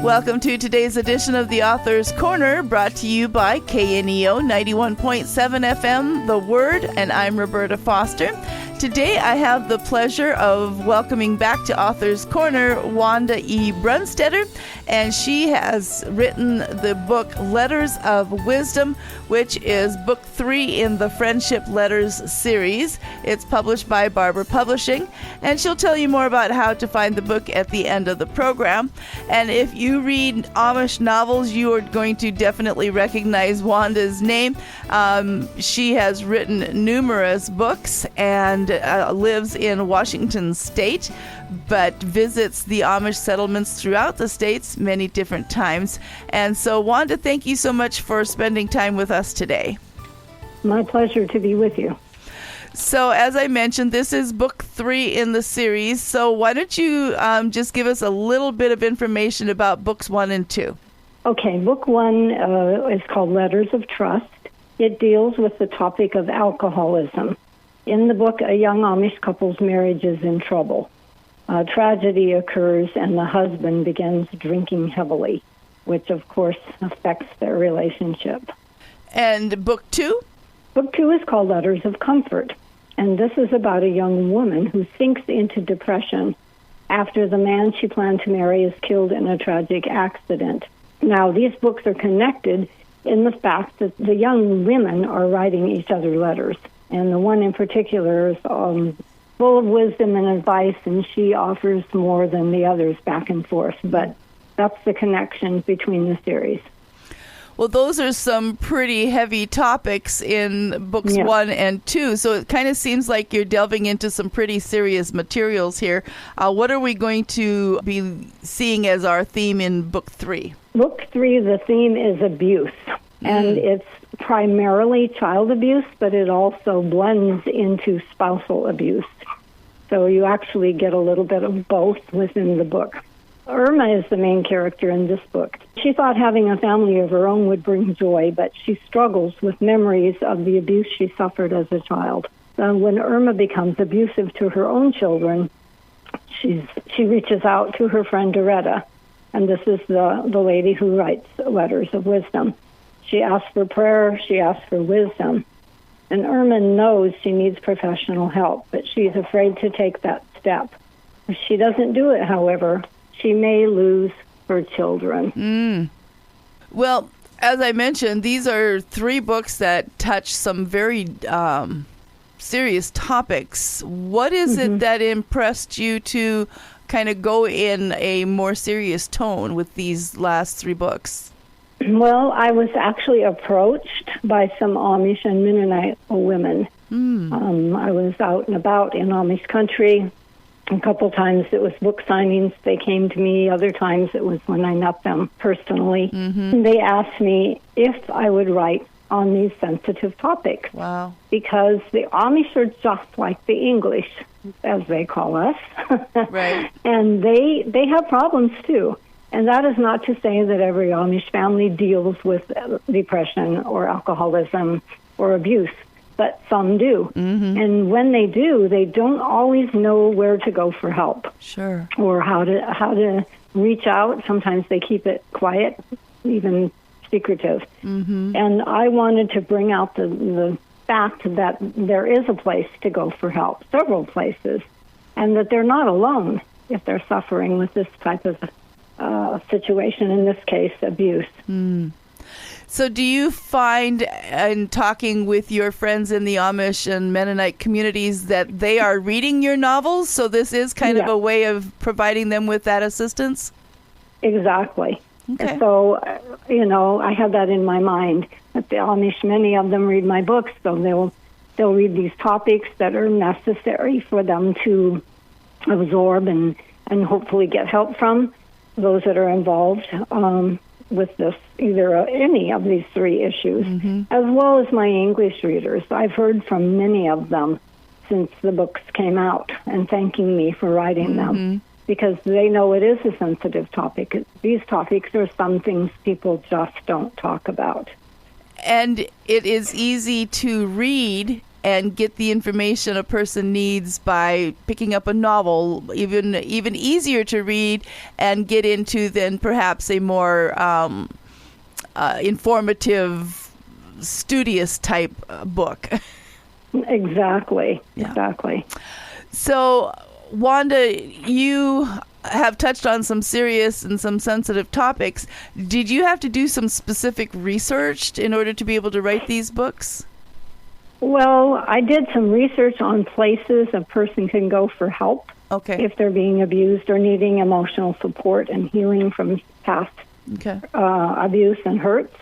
Welcome to today's edition of the Author's Corner, brought to you by KNEO 91.7 FM, The Word, and I'm Roberta Foster. Today I have the pleasure of welcoming back to Author's Corner Wanda E. Brunstetter, and she has written the book Letters of Wisdom, which is book 3 in the Friendship Letters series. It's published by Barbour Publishing, and she'll tell you more about how to find the book at the end of the program. And if you read Amish novels, you are going to definitely recognize Wanda's name. She has written numerous books and lives in Washington State, but visits the Amish settlements throughout the states many different times. And so, Wanda, thank you so much for spending time with us today. My pleasure to be with you. So, as I mentioned, this is book 3 in the series. So why don't you just give us a little bit of information about books 1 and 2? Okay, book 1 is called Letters of Trust. It deals with the topic of alcoholism. In the book, a young Amish couple's marriage is in trouble. A tragedy occurs and the husband begins drinking heavily, which of course affects their relationship. And book 2? Book 2 is called Letters of Comfort, and this is about a young woman who sinks into depression after the man she planned to marry is killed in a tragic accident. Now, these books are connected in the fact that the young women are writing each other letters, and the one in particular is full of wisdom and advice, and she offers more than the others back and forth, but that's the connection between the series. Well, those are some pretty heavy topics in books 1 and 2, so it kind of seems like you're delving into some pretty serious materials here. What are we going to be seeing as our theme in book 3? Book 3, the theme is abuse, and it's primarily child abuse, but it also blends into spousal abuse. So you actually get a little bit of both within the book. Irma is the main character in this book. She thought having a family of her own would bring joy, but she struggles with memories of the abuse she suffered as a child. When Irma becomes abusive to her own children, she reaches out to her friend Doretta, and this is the lady who writes Letters of Wisdom. She asks for prayer, she asks for wisdom, and Irma knows she needs professional help, but she's afraid to take that step. If she doesn't do it, however, she may lose her children. Well, as I mentioned, these are 3 books that touch some very serious topics. What is it that impressed you to kind of go in a more serious tone with these last 3 books? Well, I was actually approached by some Amish and Mennonite women. I was out and about in Amish country. A couple times it was book signings. They came to me. Other times it was when I met them personally. And they asked me if I would write on these sensitive topics. Wow. Because the Amish are just like the English, as they call us. Right. And they have problems too. And that is not to say that every Amish family deals with depression or alcoholism or abuse, but some do. And when they do, they don't always know where to go for help. Sure. Or how to reach out. Sometimes they keep it quiet, even secretive. And I wanted to bring out the fact that there is a place to go for help, several places, and that they're not alone if they're suffering with this type of situation, in this case, abuse. So do you find, in talking with your friends in the Amish and Mennonite communities, that they are reading your novels? So this is kind of a way of providing them with that assistance? Exactly. Okay. So, I have that in my mind, that the Amish, many of them read my books, so they'll read these topics that are necessary for them to absorb and hopefully get help from. Those that are involved with this, either any of these 3 issues, as well as my English readers. I've heard from many of them since the books came out and thanking me for writing them, because they know it is a sensitive topic. These topics are some things people just don't talk about. And it is easy to read and get the information a person needs by picking up a novel, even easier to read and get into than perhaps a more informative, studious type book. Exactly. Yeah. Exactly. So, Wanda, you have touched on some serious and some sensitive topics. Did you have to do some specific research in order to be able to write these books? Well, I did some research on places a person can go for help if they're being abused or needing emotional support and healing from past abuse and hurts.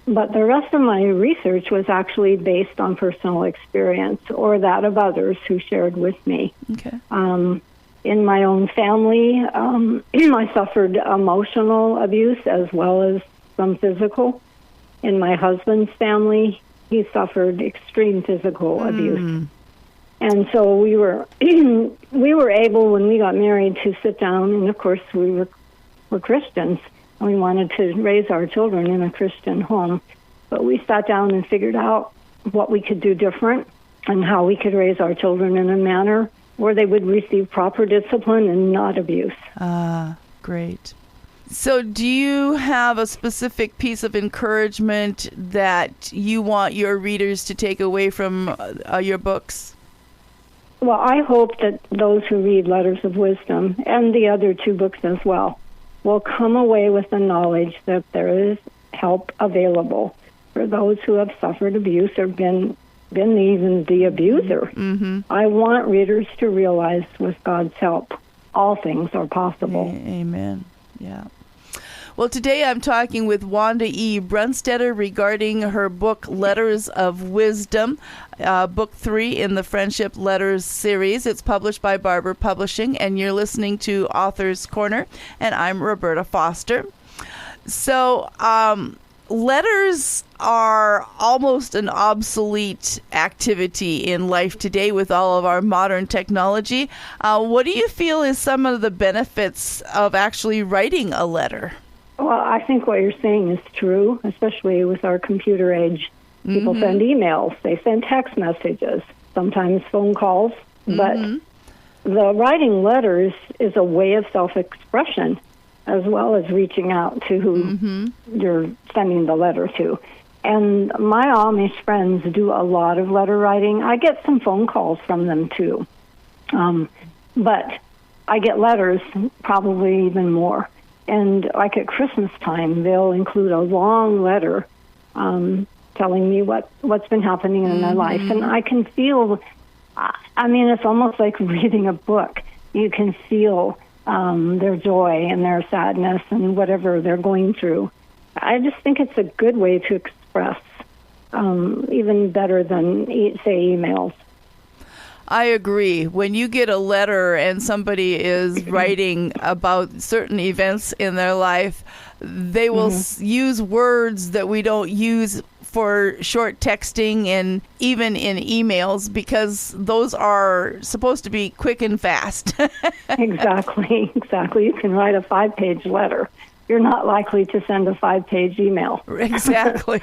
But the rest of my research was actually based on personal experience or that of others who shared with me. Okay. In my own family, I suffered emotional abuse as well as some physical. In my husband's family, he suffered extreme physical abuse. And so we were able, when we got married, to sit down, and of course we were Christians, and we wanted to raise our children in a Christian home. But we sat down and figured out what we could do different and how we could raise our children in a manner where they would receive proper discipline and not abuse. Great. So do you have a specific piece of encouragement that you want your readers to take away from your books? Well, I hope that those who read Letters of Wisdom and the other two books as well will come away with the knowledge that there is help available for those who have suffered abuse or been even the abuser. I want readers to realize with God's help, all things are possible. Amen. Yeah. Well, today I'm talking with Wanda E. Brunstetter regarding her book, Letters of Wisdom, book 3 in the Friendship Letters series. It's published by Barbour Publishing, and you're listening to Author's Corner, and I'm Roberta Foster. So, letters are almost an obsolete activity in life today with all of our modern technology. What do you feel is some of the benefits of actually writing a letter? Well, I think what you're saying is true, especially with our computer age. People send emails, they send text messages, sometimes phone calls, but the writing letters is a way of self-expression as well as reaching out to who you're sending the letter to. And my Amish friends do a lot of letter writing. I get some phone calls from them too, but I get letters probably even more. And like at Christmas time, they'll include a long letter telling me what's been happening in their life. And I can feel, I mean, it's almost like reading a book. You can feel their joy and their sadness and whatever they're going through. I just think it's a good way to express, even better than, say, emails. I agree. When you get a letter and somebody is writing about certain events in their life, they will use words that we don't use for short texting and even in emails, because those are supposed to be quick and fast. Exactly. You can write a 5-page letter. You're not likely to send a 5-page email. Exactly.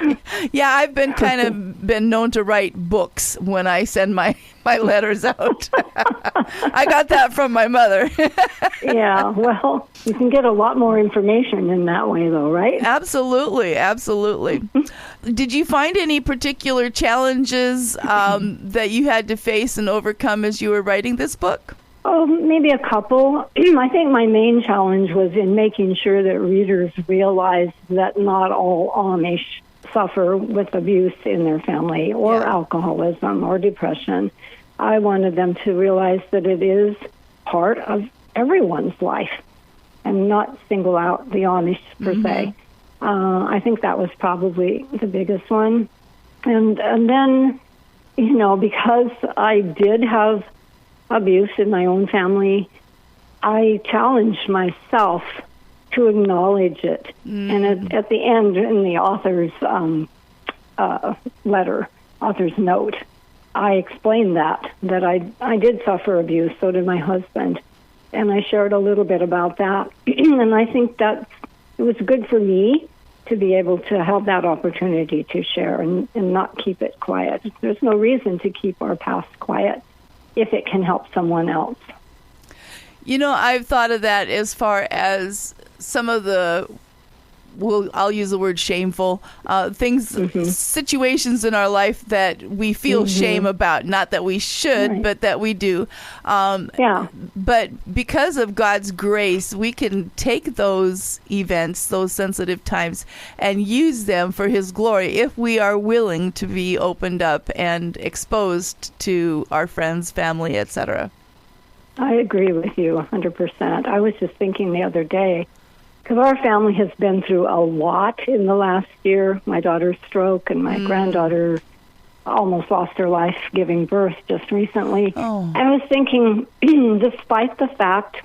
Yeah, I've been known to write books when I send my letters out. I got that from my mother. Yeah, well, you can get a lot more information in that way, though, right? Absolutely. Did you find any particular challenges that you had to face and overcome as you were writing this book? Oh, maybe a couple. I think my main challenge was in making sure that readers realize that not all Amish suffer with abuse in their family or alcoholism or depression. I wanted them to realize that it is part of everyone's life and not single out the Amish per se. I think that was probably the biggest one. And then, because I did have abuse in my own family, I challenged myself to acknowledge it. And at the end, in the author's author's note, I explained that I did suffer abuse, so did my husband. And I shared a little bit about that. And I think that it was good for me to be able to have that opportunity to share and not keep it quiet. There's no reason to keep our past quiet if it can help someone else. You know, I've thought of that as far as some of the, I'll use the word shameful, things, situations in our life that we feel shame about. Not that we should, but that we do. But because of God's grace, we can take those events, those sensitive times, and use them for His glory if we are willing to be opened up and exposed to our friends, family, etc. I agree with you 100%. I was just thinking the other day, because our family has been through a lot in the last year. My daughter's stroke and my granddaughter almost lost her life giving birth just recently. I was thinking, despite the fact,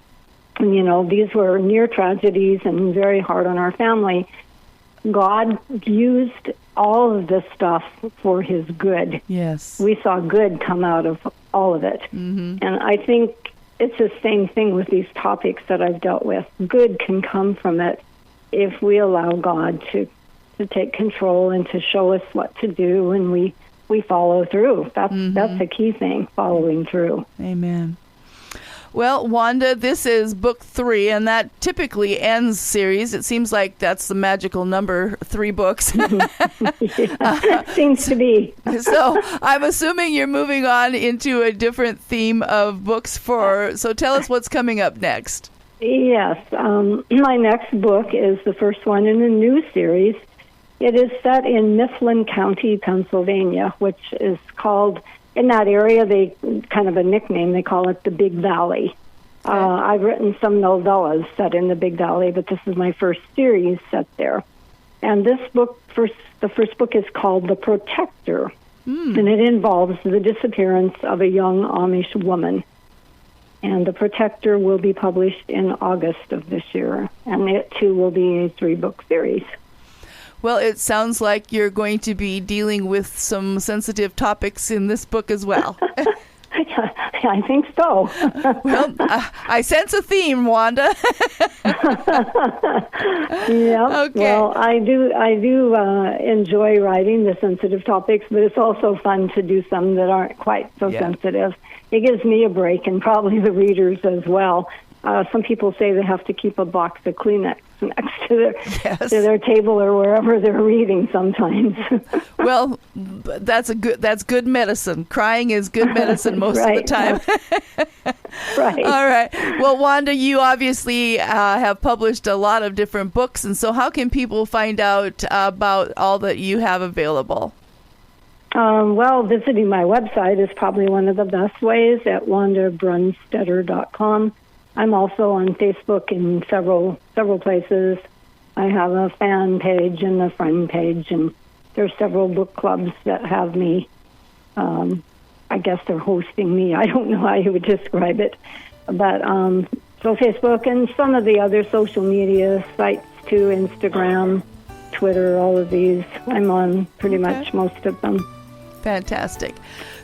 you know, these were near tragedies and very hard on our family, God used all of this stuff for His good. Yes. We saw good come out of all of it. And I think it's the same thing with these topics that I've dealt with. Good can come from it if we allow God to take control and to show us what to do, and we follow through. That's the key thing, following through. Amen. Well, Wanda, this is book 3, and that typically ends series. It seems like that's the magical number, 3 books. Seems to be. So I'm assuming you're moving on into a different theme of books so tell us what's coming up next. Yes. My next book is the first one in a new series. It is set in Mifflin County, Pennsylvania, which is called... In that area, they kind of a nickname, they call it the Big Valley. I've written some novellas set in the Big Valley, but this is my first series set there. And this book, the first book is called The Protector, and it involves the disappearance of a young Amish woman. And The Protector will be published in August of this year, and it too will be a 3-book series. Well, it sounds like you're going to be dealing with some sensitive topics in this book as well. I think so. Well, I sense a theme, Wanda. Yeah. Okay. Well, I do enjoy writing the sensitive topics, but it's also fun to do some that aren't quite so sensitive. It gives me a break, and probably the readers as well. Some people say they have to keep a box of Kleenex next to their table or wherever they're reading sometimes. Well, that's good medicine. Crying is good medicine most of the time. Right. All right. Well, Wanda, you obviously have published a lot of different books, and so how can people find out about all that you have available? Well, visiting my website is probably one of the best ways at wandabrunstetter.com. I'm also on Facebook in several places. I have a fan page and a friend page, and there's several book clubs that have me. I guess they're hosting me. I don't know how you would describe it. But so Facebook and some of the other social media sites too, Instagram, Twitter, all of these. I'm on pretty much most of them. Fantastic.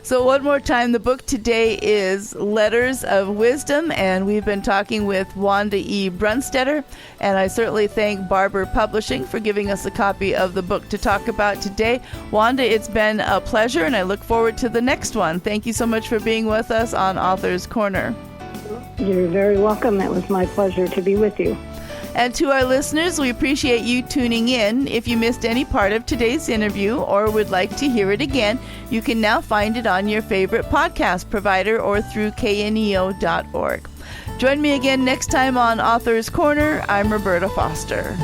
So one more time, the book today is Letters of Wisdom, and we've been talking with Wanda E. Brunstetter, and I certainly thank Barbour Publishing for giving us a copy of the book to talk about today. Wanda, it's been a pleasure, and I look forward to the next one. Thank you so much for being with us on Author's Corner. You're very welcome. It was my pleasure to be with you. And to our listeners, we appreciate you tuning in. If you missed any part of today's interview or would like to hear it again, you can now find it on your favorite podcast provider or through kneo.org. Join me again next time on Author's Corner. I'm Roberta Foster.